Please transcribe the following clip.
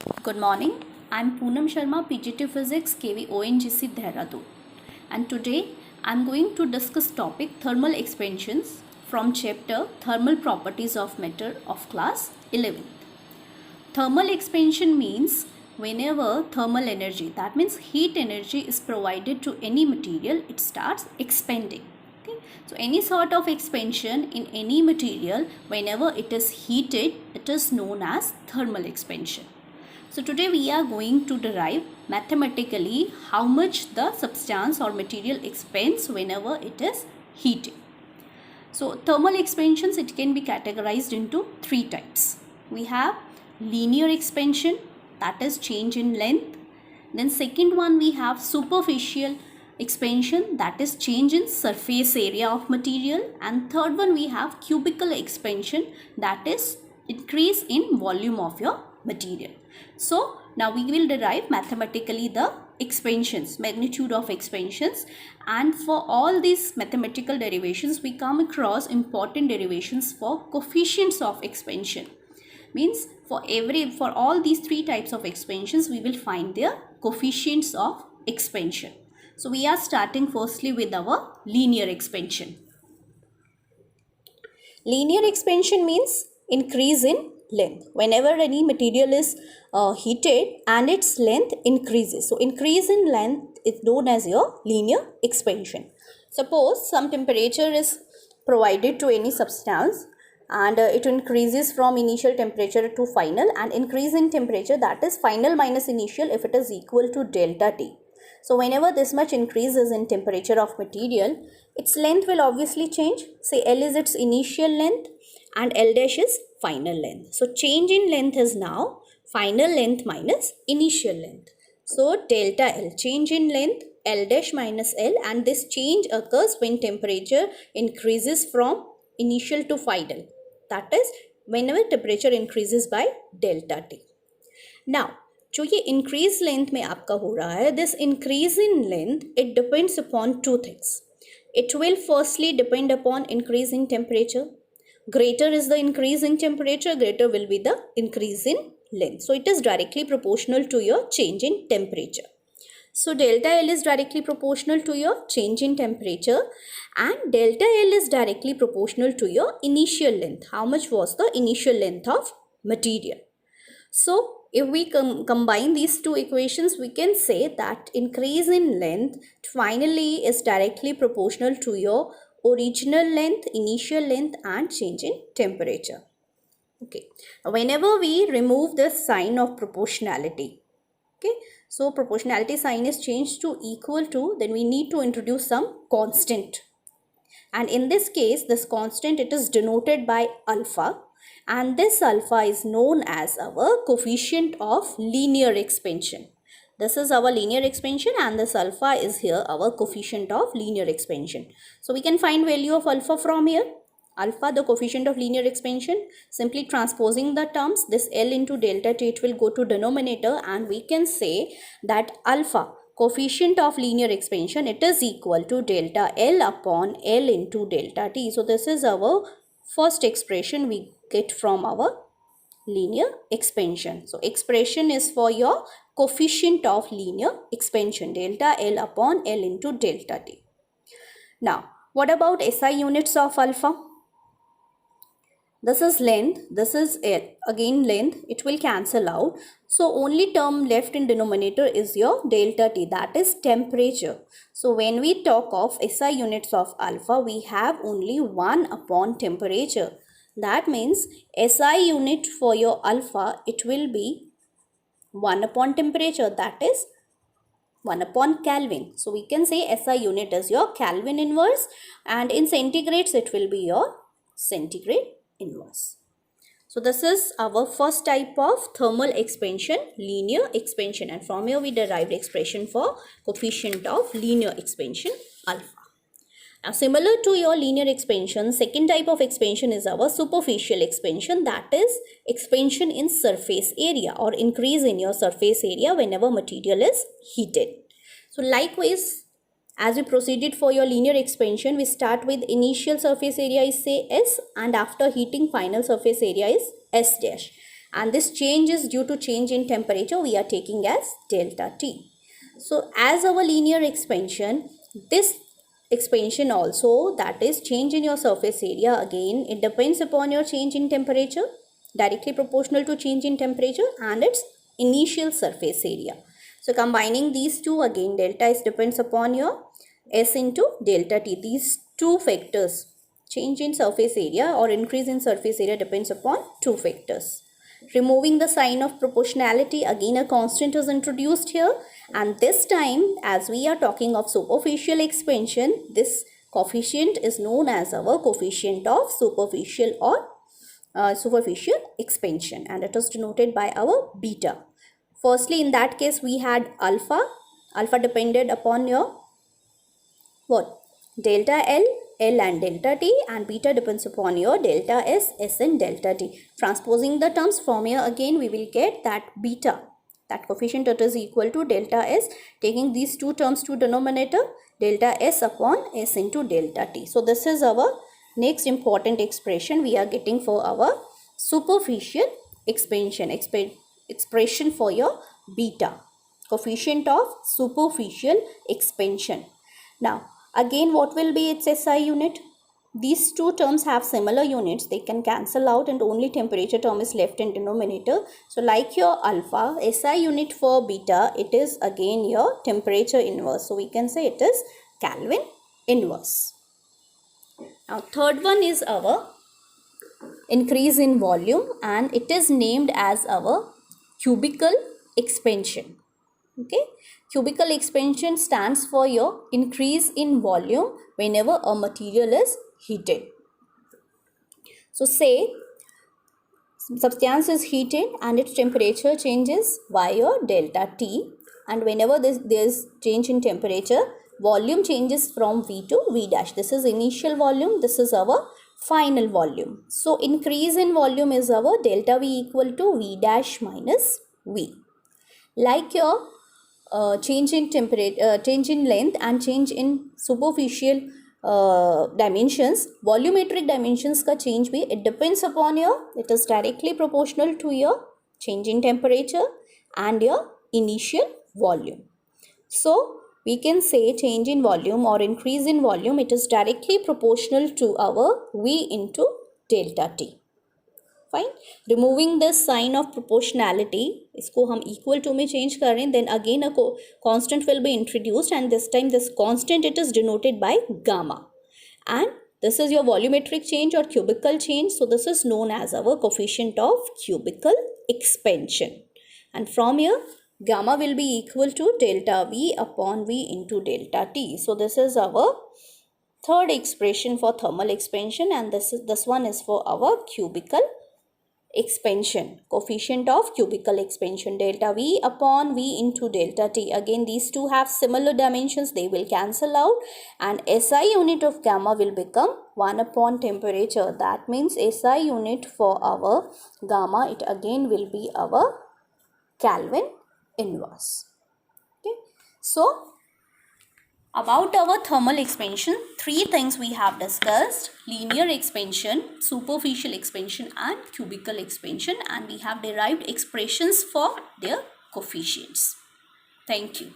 Good morning. I'm Poonam Sharma, PGT Physics, KV ONGC Dehradun. And today I'm going to discuss topic thermal expansions from chapter Thermal Properties of Matter of class 11. Thermal expansion means whenever thermal energy, that means heat energy, is provided to any material, it starts expanding. Okay? So any sort of expansion in any material, whenever it is heated, it is known as thermal expansion. So today we are going to derive mathematically how much the substance or material expands whenever it is heated. So thermal expansions, it can be categorized into three types. We have linear expansion, that is change in length. Then second one, we have superficial expansion, that is change in surface area of material. And third one, we have cubical expansion, that is increase in volume of your material. So now we will derive mathematically the expansions, magnitude of expansions, and for all these mathematical derivations we come across important derivations for coefficients of expansion. Means for all these three types of expansions we will find their coefficients of expansion. So we are starting firstly with our linear expansion. Linear expansion means increase in length. Whenever any material is heated and its length increases. So increase in length is known as your linear expansion. Suppose some temperature is provided to any substance and it increases from initial temperature to final, and increase in temperature, that is final minus initial, if it is equal to delta T. So whenever this much increases in temperature of material, its length will obviously change. Say L is its initial length and L dash is final length. So change in length is now final length minus initial length. So delta L, change in length, L dash minus L, and this change occurs when temperature increases from initial to final. That is whenever temperature increases by delta T. Now जो ये increase length में आपका हो रहा है, this increase in length, it depends upon two things. It will firstly depend upon increase in temperature. Greater is the increase in temperature, greater will be the increase in length. So it is directly proportional to your change in temperature. So delta L is directly proportional to your change in temperature, and delta L is directly proportional to your initial length. How much was the initial length of material? So if we combine these two equations, we can say that increase in length finally is directly proportional to your original length, initial length, and change in temperature. Okay. Whenever we remove the sign of proportionality, okay, so proportionality sign is changed to equal to, then we need to introduce some constant. And in this case, this constant, it is denoted by alpha. And this alpha is known as our coefficient of linear expansion. This is our linear expansion, and this alpha is here our coefficient of linear expansion. So we can find value of alpha from here. Alpha, the coefficient of linear expansion, simply transposing the terms, this L into delta T, it will go to denominator, and we can say that alpha, coefficient of linear expansion, it is equal to delta L upon L into delta T. So this is our first expression we get from our linear expansion. So expression is for your coefficient of linear expansion, delta L upon L into delta T. Now what about SI units of alpha? This is length, this is L, again length, it will cancel out. So only term left in denominator is your delta T, that is temperature. So when we talk of SI units of alpha, we have only 1 upon temperature. That means SI unit for your alpha, it will be 1 upon temperature, that is 1 upon Kelvin. So we can say SI unit is your Kelvin inverse, and in centigrades it will be your centigrade inverse. So this is our first type of thermal expansion, linear expansion, and from here we derived expression for coefficient of linear expansion alpha. Now similar to your linear expansion, second type of expansion is our superficial expansion, that is expansion in surface area or increase in your surface area whenever material is heated. So likewise, as we proceeded for your linear expansion, we start with initial surface area is say S, and after heating final surface area is S dash. and this change is due to change in temperature, we are taking as delta T. So as our linear expansion, this expansion also, that is change in your surface area, again it depends upon your change in temperature, directly proportional to change in temperature and its initial surface area. So combining these two, again delta S depends upon your S into delta T. These two factors, change in surface area or increase in surface area, depends upon two factors. Removing the sign of proportionality, again a constant is introduced here, and this time as we are talking of superficial expansion, this coefficient is known as our coefficient of superficial or superficial expansion, and it is denoted by our beta. Firstly, in that case we had alpha. Alpha depended upon your what? Delta L, L and delta T, and beta depends upon your delta S, S and delta T. Transposing the terms from here, again we will get that beta, that coefficient, it is equal to delta S, taking these two terms to denominator, delta S upon S into delta T. So this is our next important expression we are getting for our superficial expansion, expression for your beta, coefficient of superficial expansion. Now, again, what will be its SI unit? These two terms have similar units. They can cancel out and only temperature term is left in denominator. So, like your alpha, SI unit for beta, it is again your temperature inverse. So, we can say it is Kelvin inverse. Now, third one is our increase in volume, and it is named as our cubical expansion. Okay, cubical expansion stands for your increase in volume whenever a material is heated. So say substance is heated and its temperature changes by your delta T, and whenever there is change in temperature, volume changes from V to V dash. This is initial volume, this is our final volume. So increase in volume is our delta V equal to V dash minus V. Like your change in temperature, change in length and change in superficial dimensions, volumetric dimensions का change भी, it depends upon your, it is directly proportional to your change in temperature and your initial volume. So we can say change in volume or increase in volume, it is directly proportional to our V into delta T. Fine. Removing this sign of proportionality, इसको हम equal to में change कर रहे हैं, then again a constant will be introduced, and this time this constant, it is denoted by gamma, and this is your volumetric change or cubical change. So this is known as our coefficient of cubical expansion, and from here gamma will be equal to delta V upon V into delta T. So this is our third expression for thermal expansion, and this one is for our cubical expansion, coefficient of cubical expansion, delta V upon V into delta T. Again these two have similar dimensions, they will cancel out, and SI unit of gamma will become 1 upon temperature. That means SI unit for our gamma, it again will be our Kelvin inverse. Okay, so about our thermal expansion, three things we have discussed: linear expansion, superficial expansion and cubical expansion, and we have derived expressions for their coefficients. Thank you.